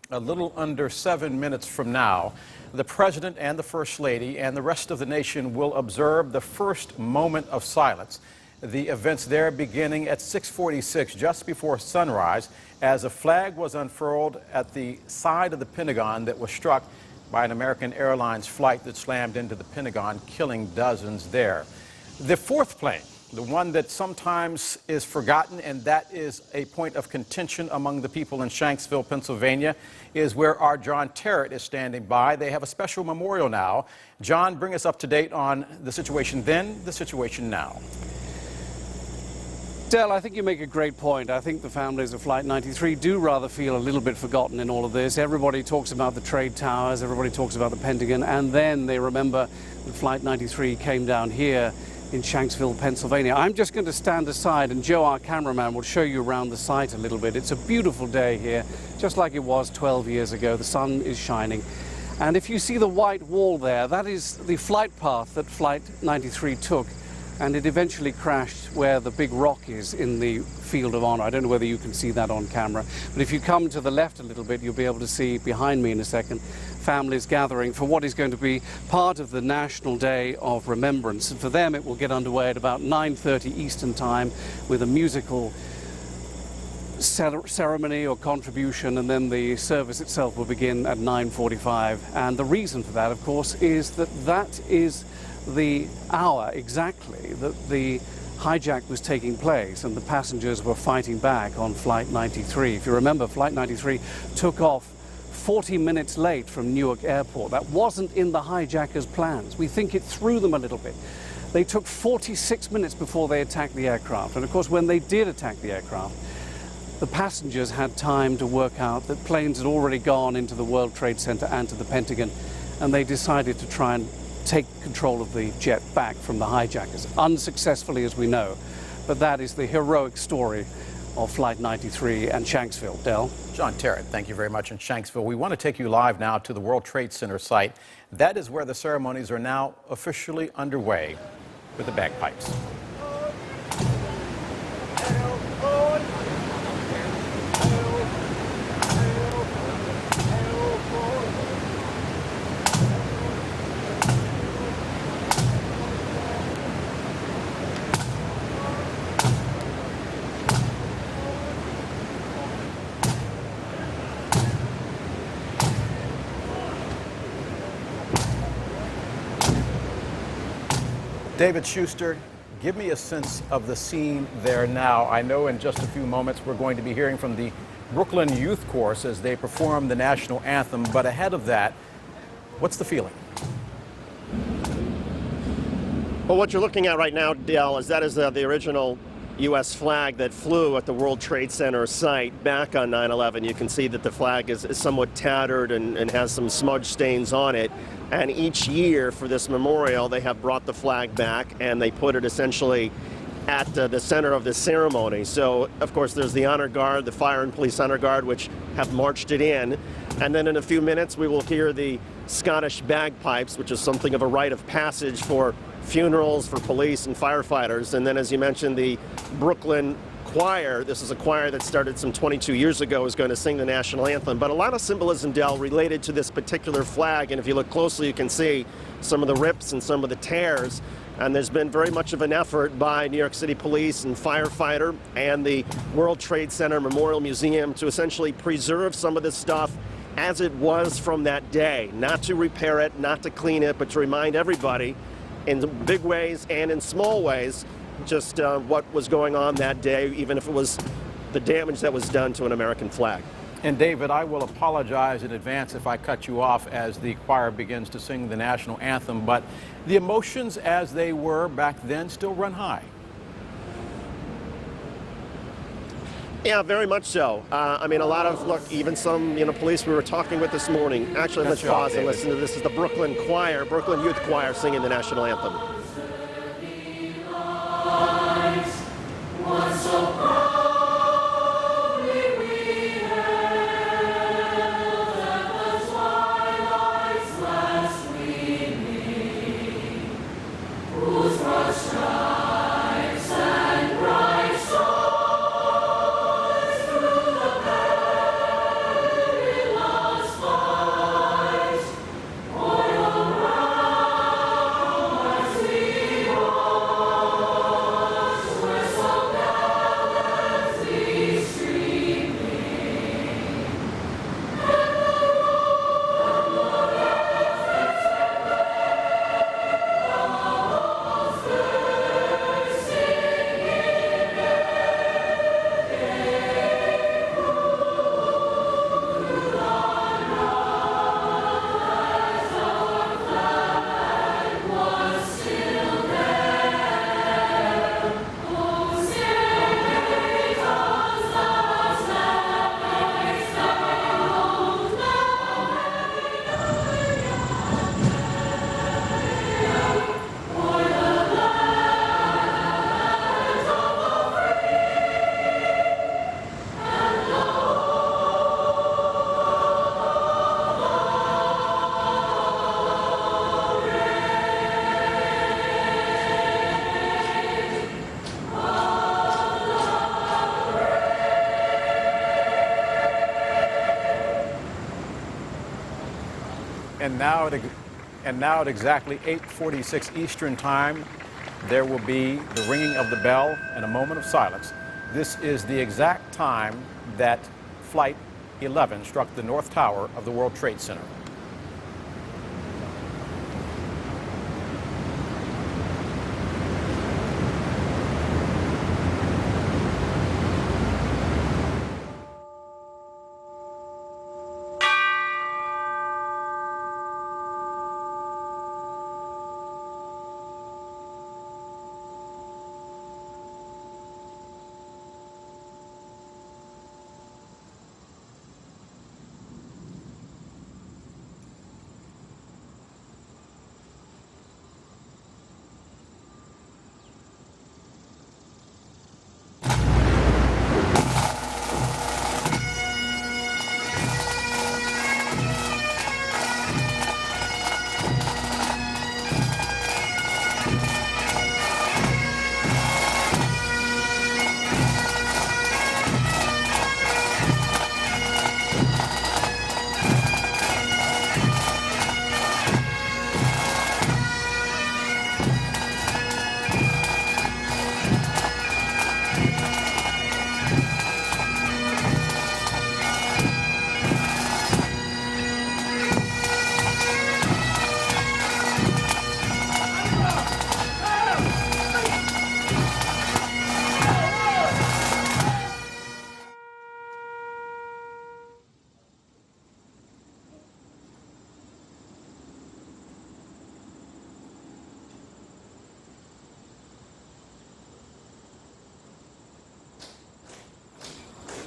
a little under 7 minutes from now, the President and the First Lady and the rest of the nation will observe the first moment of silence. The events there beginning at 6:46, just before sunrise, as a flag was unfurled at the side of the Pentagon that was struck by an American Airlines flight that slammed into the Pentagon, killing dozens there. The fourth plane, the one that sometimes is forgotten, and that is a point of contention among the people in Shanksville, Pennsylvania, is where our John Terrett is standing by. They have a special memorial now. John, bring us up to date on the situation then, the situation now. Del, I think you make a great point. I think the families of Flight 93 do rather feel a little bit forgotten in all of this. Everybody talks about the trade towers, everybody talks about the Pentagon, and then they remember that Flight 93 came down here in Shanksville, Pennsylvania. I'm just going to stand aside, and Joe, our cameraman, will show you around the site a little bit. It's a beautiful day here, just like it was 12 years ago. The sun is shining. And if you see the white wall there, that is the flight path that Flight 93 took. And it eventually crashed where the big rock is in the Field of Honor. I don't know whether you can see that on camera, but if you come to the left a little bit, you'll be able to see behind me in a second families gathering for what is going to be part of the National Day of Remembrance. And for them, it will get underway at about 9:30 Eastern Time with a musical ceremony or contribution, and then the service itself will begin at 9:45. And the reason for that, of course, is that is the hour exactly that the hijack was taking place and the passengers were fighting back on Flight 93. If you remember, Flight 93 took off 40 minutes late from Newark Airport. That wasn't in the hijackers' plans. We think it threw them a little bit. They took 46 minutes before they attacked the aircraft. And of course, when they did attack the aircraft, the passengers had time to work out that planes had already gone into the World Trade Center and to the Pentagon, and they decided to try and take control of the jet back from the hijackers, unsuccessfully as we know. But that is the heroic story of Flight 93 and Shanksville. Del? John Terrett, thank you very much in Shanksville. We want to take you live now to the World Trade Center site. That is where the ceremonies are now officially underway with the bagpipes. David Schuster, give me a sense of the scene there now. I know in just a few moments we're going to be hearing from the Brooklyn Youth Chorus as they perform the national anthem, but ahead of that, what's the feeling? Well, what you're looking at right now, Dale, is the original U.S. flag that flew at the World Trade Center site back on 9/11. You can see that the flag is somewhat tattered and has some smudge stains on it. And each year for this memorial, they have brought the flag back and they put it essentially at the center of the ceremony. So, of course, there's the honor guard, the fire and police honor guard, which have marched it in. And then in a few minutes, we will hear the Scottish bagpipes, which is something of a rite of passage for funerals, for police and firefighters. And then, as you mentioned, the Brooklyn choir, this is a choir that started some 22 years ago, is going to sing the national anthem. But a lot of symbolism, Del, related to this particular flag. And if you look closely, you can see some of the rips and some of the tears. And there's been very much of an effort by New York City Police and firefighter and the World Trade Center Memorial Museum to essentially preserve some of this stuff as it was from that day. Not to repair it, not to clean it, but to remind everybody in big ways and in small ways just what was going on that day, even if it was the damage that was done to an American flag. And David, I will apologize in advance if I cut you off as the choir begins to sing the national anthem, but the emotions as they were back then still run high. Yeah, very much so. I mean, a lot of, look, even some, police we were talking with this morning. Actually, let's pause and listen to this. This is the Brooklyn Choir, Brooklyn Youth Choir singing the national anthem. And now at exactly 8:46 Eastern Time, there will be the ringing of the bell and a moment of silence. This is the exact time that Flight 11 struck the North Tower of the World Trade Center.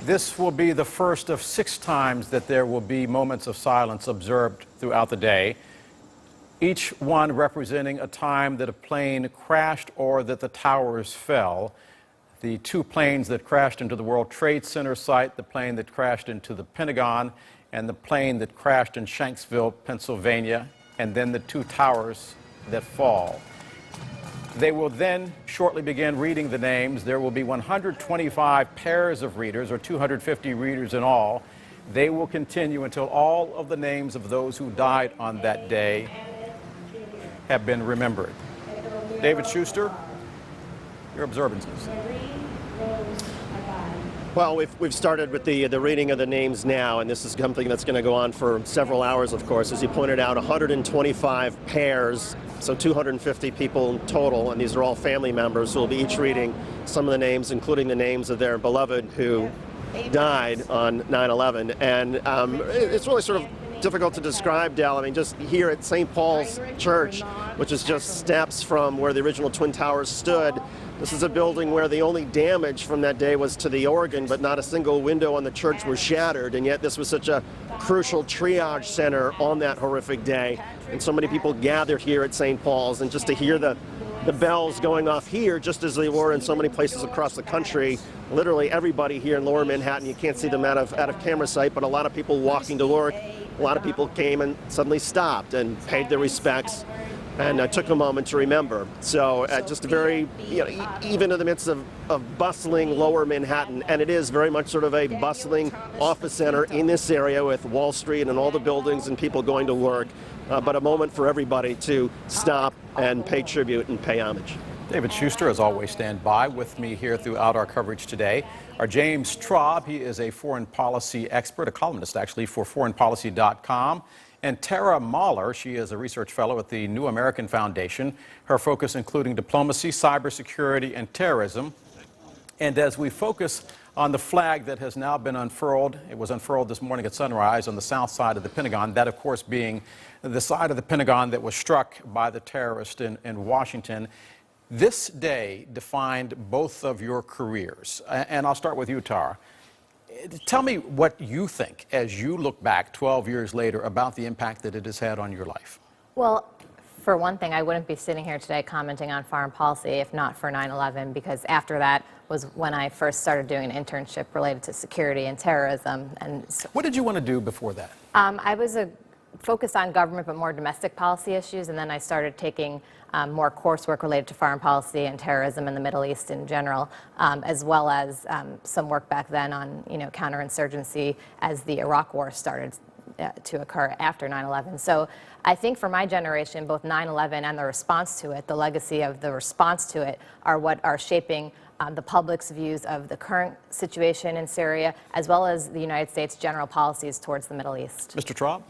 This will be the first of 6 times that there will be moments of silence observed throughout the day, each one representing a time that a plane crashed or that the towers fell. The 2 planes that crashed into the World Trade Center site, the plane that crashed into the Pentagon, and the plane that crashed in Shanksville, Pennsylvania, and then the 2 towers that fall. They will then shortly begin reading the names. There will be 125 pairs of readers, or 250 readers in all. They will continue until all of the names of those who died on that day have been remembered. David Schuster, your observances. Well, we've started with the reading of the names now, and this is something that's going to go on for several hours, of course. As you pointed out, 125 pairs, so 250 people in total, and these are all family members who will be each reading some of the names, including the names of their beloved who died on 9/11. And it's really sort of difficult to describe, Del. I mean, just here at St. Paul's Church, which is just steps from where the original Twin Towers stood. This is a building where the only damage from that day was to the organ, but not a single window on the church was shattered. And yet this was such a crucial triage center on that horrific day. And so many people gathered here at St. Paul's, and just to hear the bells going off here, just as they were in so many places across the country. Literally everybody here in Lower Manhattan, you can't see them out of camera sight, but a lot of people walking to work, a lot of people came and suddenly stopped and paid their respects and took a moment to remember. So just a very, even in the midst of bustling Lower Manhattan, and it is very much sort of a bustling office center in this area with Wall Street and all the buildings and people going to work, but a moment for everybody to stop and pay tribute and pay homage. David Schuster, as always, stand by with me here throughout our coverage today. Our James Traub, he is a foreign policy expert, a columnist actually for foreignpolicy.com. And Tara Mahler, she is a research fellow at the New American Foundation. Her focus including diplomacy, cybersecurity, and terrorism. And as we focus on the flag that has now been unfurled, it was unfurled this morning at sunrise on the south side of the Pentagon, that of course being the side of the Pentagon that was struck by the terrorist in Washington. This day defined both of your careers. And I'll start with you, Tara. Tell me what you think as you look back 12 years later about the impact that it has had on your life. Well, for one thing, I wouldn't be sitting here today commenting on foreign policy if not for 9/11, because after that was when I first started doing an internship related to security and terrorism. And what did you want to do before that? I was focused on government, but more domestic policy issues, and then I started taking more coursework related to foreign policy and terrorism in the Middle East in general, as well as some work back then on counterinsurgency as the Iraq War started to occur after 9/11. So I think for my generation, both 9/11 and the response to it, the legacy of the response to it, are what are shaping the public's views of the current situation in Syria, as well as the United States' general policies towards the Middle East. Mr. Traub?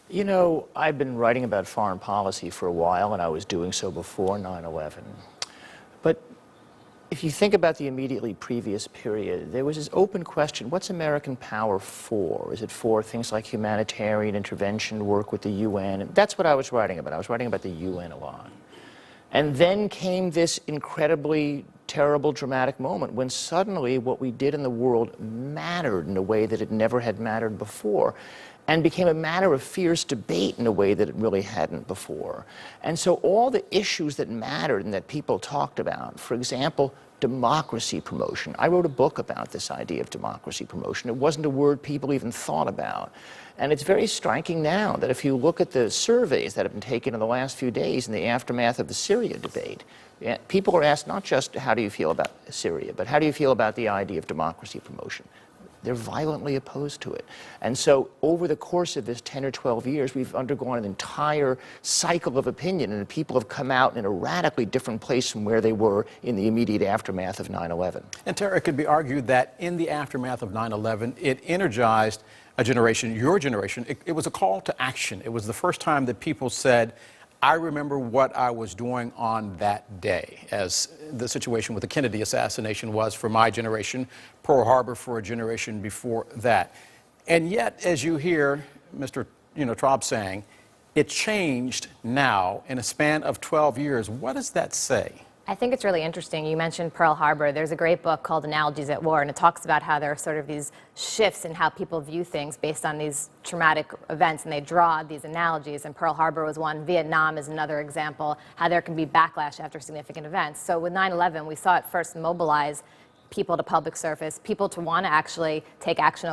You know, I've been writing about foreign policy for a while, and I was doing so before 9/11. But if you think about the immediately previous period, there was this open question, what's American power for? Is it for things like humanitarian intervention, work with the UN? And that's what I was writing about. I was writing about the UN a lot. And then came this incredibly terrible, dramatic moment when suddenly what we did in the world mattered in a way that it never had mattered before, and became a matter of fierce debate in a way that it really hadn't before. And so all the issues that mattered and that people talked about, for example, democracy promotion. I wrote a book about this idea of democracy promotion. It wasn't a word people even thought about. And it's very striking now that if you look at the surveys that have been taken in the last few days in the aftermath of the Syria debate, people are asked not just how do you feel about Syria, but how do you feel about the idea of democracy promotion? They're violently opposed to it. And so over the course of this 10 or 12 years, we've undergone an entire cycle of opinion, and people have come out in a radically different place from where they were in the immediate aftermath of 9/11. And Tara, it could be argued that in the aftermath of 9/11, it energized a generation, your generation. It was a call to action. It was the first time that people said, I remember what I was doing on that day, as the situation with the Kennedy assassination was for my generation, Pearl Harbor for a generation before that. And yet, as you hear Mr. Traub saying, it changed now in a span of 12 years. What does that say? I think it's really interesting. You mentioned Pearl Harbor. There's a great book called Analogies at War, and it talks about how there are sort of these shifts in how people view things based on these traumatic events, and they draw these analogies, and Pearl Harbor was one. Vietnam is another example, how there can be backlash after significant events. So with 9/11, we saw it first mobilize people to public surface, people to want to actually take action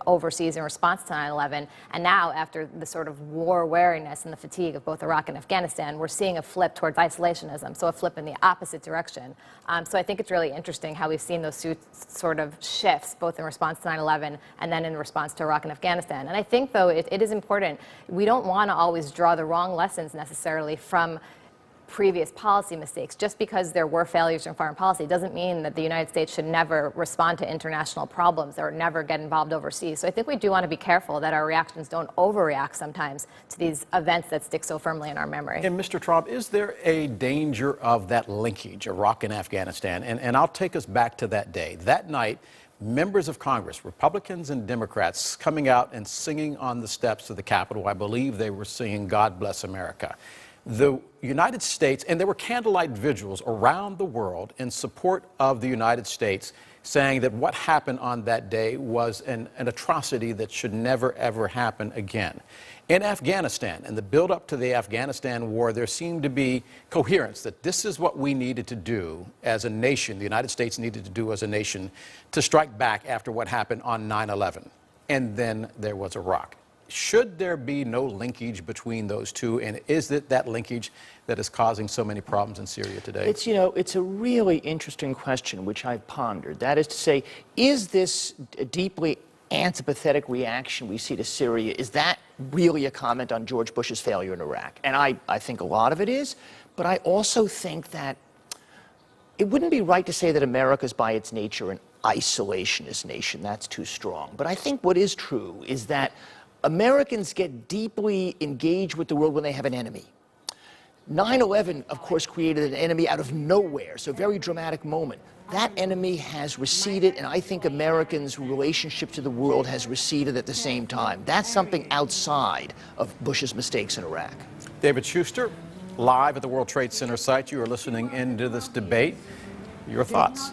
overseas in response to 9/11. And now, after the sort of war wariness and the fatigue of both Iraq and Afghanistan, we're seeing a flip towards isolationism, so a flip in the opposite direction. So I think it's really interesting how we've seen those sort of shifts, both in response to 9/11 and then in response to Iraq and Afghanistan. And I think, though, it is important. We don't want to always draw the wrong lessons necessarily from previous policy mistakes. Just because there were failures in foreign policy doesn't mean that the United States should never respond to international problems or never get involved overseas. So I think we do want to be careful that our reactions don't overreact sometimes to these events that stick so firmly in our memory. And Mr. Traub, is there a danger of that linkage, Iraq and Afghanistan? And I'll take us back to that day. That night, members of Congress, Republicans and Democrats, coming out and singing on the steps of the Capitol. I believe they were singing God Bless America. The United States, and there were candlelight vigils around the world in support of the United States, saying that what happened on that day was an atrocity that should never, ever happen again. In Afghanistan, and the build-up to the Afghanistan war, there seemed to be coherence that this is what we needed to do as a nation, the United States needed to do as a nation, to strike back after what happened on 9/11. And then there was Iraq. Should there be no linkage between those two, and is it that linkage that is causing so many problems in Syria today? It's, you know, it's a really interesting question which I've pondered. That is to say, is this a deeply antipathetic reaction we see to Syria, is that really a comment on George Bush's failure in Iraq? And I think a lot of it is, but I also think that it wouldn't be right to say that America is by its nature an isolationist nation. That's too strong. But I think what is true is that Americans get deeply engaged with the world when they have an enemy. 9/11, of course, created an enemy out of nowhere, so a very dramatic moment. That enemy has receded, and I think Americans' relationship to the world has receded at the same time. That's something outside of Bush's mistakes in Iraq. David Schuster, live at the World Trade Center site. You are listening into this debate. Your thoughts?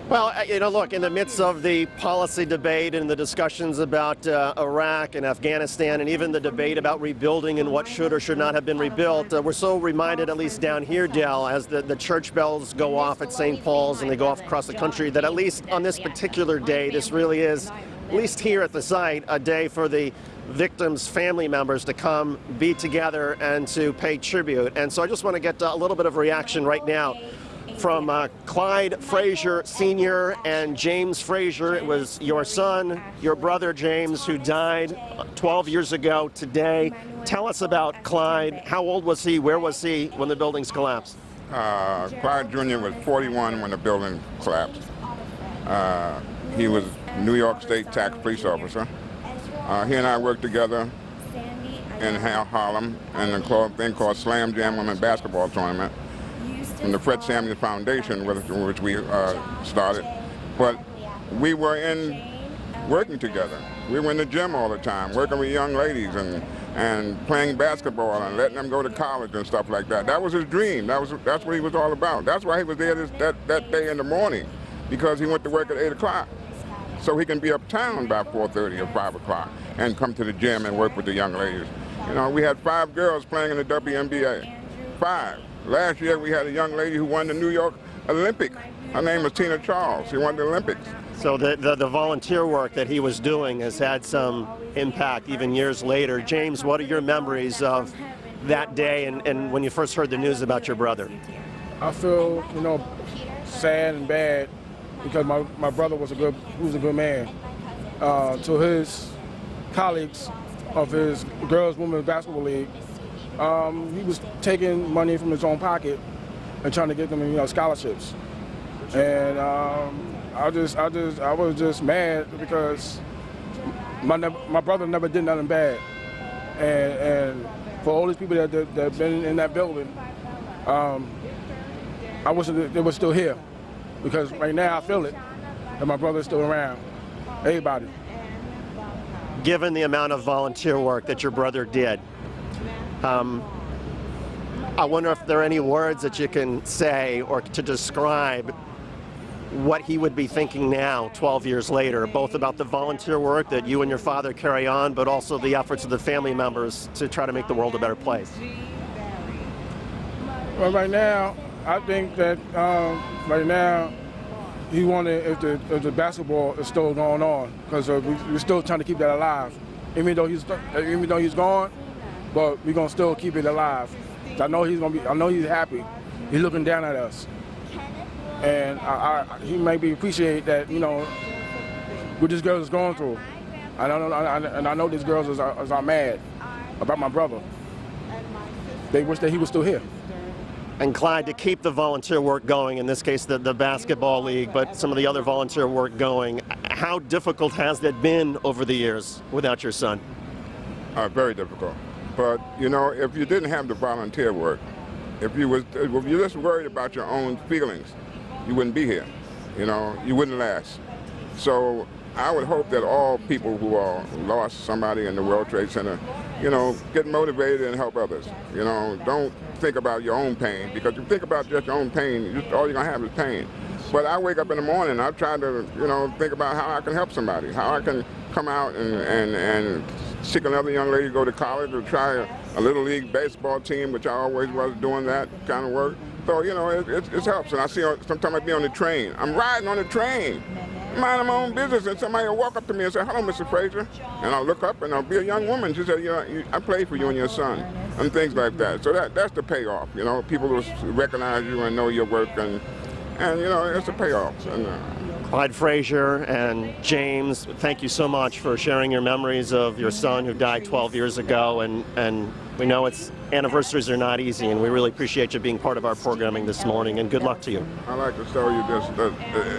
Well, you know, look, in the midst of the policy debate and the discussions about Iraq and Afghanistan and even the debate about rebuilding and what should or should not have been rebuilt, we're so reminded, at least down here, Dell, as the church bells go off at St. Paul's and they go off across the country, that at least on this particular day, this really is, at least here at the site, a day for the victims' family members to come, be together, and to pay tribute. And so I just want to get a little bit of reaction right now from Clyde Frazier Sr. and James Frazier. It was your son, your brother James, who died 12 years ago today. Tell us about Clyde. How old was he? Where was he when the buildings collapsed? Clyde Jr. was 41 when the building collapsed. He was a New York State tax police officer. He and I worked together in Harlem in a thing called Slam Jam Women Basketball Tournament from the Fred Samuels Foundation, which we started. But we were working together. We were in the gym all the time, working with young ladies and playing basketball and letting them go to college and stuff like that. That was his dream. That's what he was all about. That's why he was there that day in the morning, because he went to work at 8 o'clock. So he can be uptown by 4:30 or 5 o'clock and come to the gym and work with the young ladies. You know, we had 5 girls playing in the WNBA. 5. Last year we had a young lady who won the New York Olympic. Her name was Tina Charles. She won the Olympics. So the volunteer work that he was doing has had some impact even years later. James, what are your memories of that day and when you first heard the news about your brother? I feel, you know, sad and bad because my brother was a good man. To his colleagues of his girls' women's basketball league, he was taking money from his own pocket and trying to get them, you know, scholarships. And I was just mad because my brother never did nothing bad. And for all these people that been in that building, I wish they were still here, because right now I feel it, that my brother's still around. Everybody. Given the amount of volunteer work that your brother did, I wonder if there are any words that you can say or to describe what he would be thinking now, 12 years later, both about the volunteer work that you and your father carry on, but also the efforts of the family members to try to make the world a better place. Well, right now, I think that right now, he wanted, if the basketball is still going on, because we're still trying to keep that alive. Even though he's gone, but we're gonna still keep it alive. I know he's happy. He's looking down at us, and he maybe appreciate that, you know, what this girl is going through. I know these girls are mad about my brother. They wish that he was still here. And Clyde, to keep the volunteer work going, in this case the basketball league, but some of the other volunteer work going, how difficult has that been over the years without your son? Very difficult. But, you know, if you didn't have the volunteer work, if you're just worried about your own feelings, you wouldn't be here. you know, you wouldn't last. So I would hope that all people who are lost somebody in the World Trade Center, you know, get motivated and help others. You know, don't think about your own pain, because if you think about just your own pain, all you're gonna have is pain. But I wake up in the morning, I try to, you know, think about how I can help somebody, how I can come out and seek another young lady to go to college or try a little league baseball team, which I always was doing that kind of work. So, you know, it helps. And I see, sometimes I be on the train. I'm riding on the train, minding my own business, and somebody will walk up to me and say, "Hello, Mr. Frazier." And I'll look up and I'll be a young woman. She said, "You know, I played for you and your son," and things like that. So that's the payoff. You know, people will recognize you and know your work, and you know, it's a payoff. And, Clyde Frazier and James, thank you so much for sharing your memories of your son who died 12 years ago. And we know anniversaries are not easy, and we really appreciate you being part of our programming this morning, and good luck to you. I'd like to tell you this,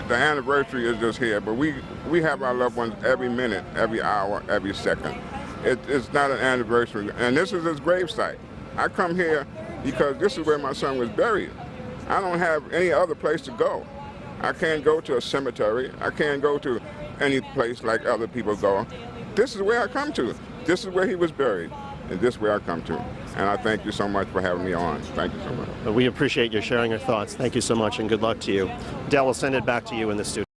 the anniversary is just here, but we have our loved ones every minute, every hour, every second. It's not an anniversary, and this is his gravesite. I come here because this is where my son was buried. I don't have any other place to go. I can't go to a cemetery. I can't go to any place like other people go. This is where I come to. This is where he was buried, and this is where I come to. And I thank you so much for having me on. Thank you so much. We appreciate you sharing your thoughts. Thank you so much, and good luck to you. Dell, we'll send it back to you in the studio.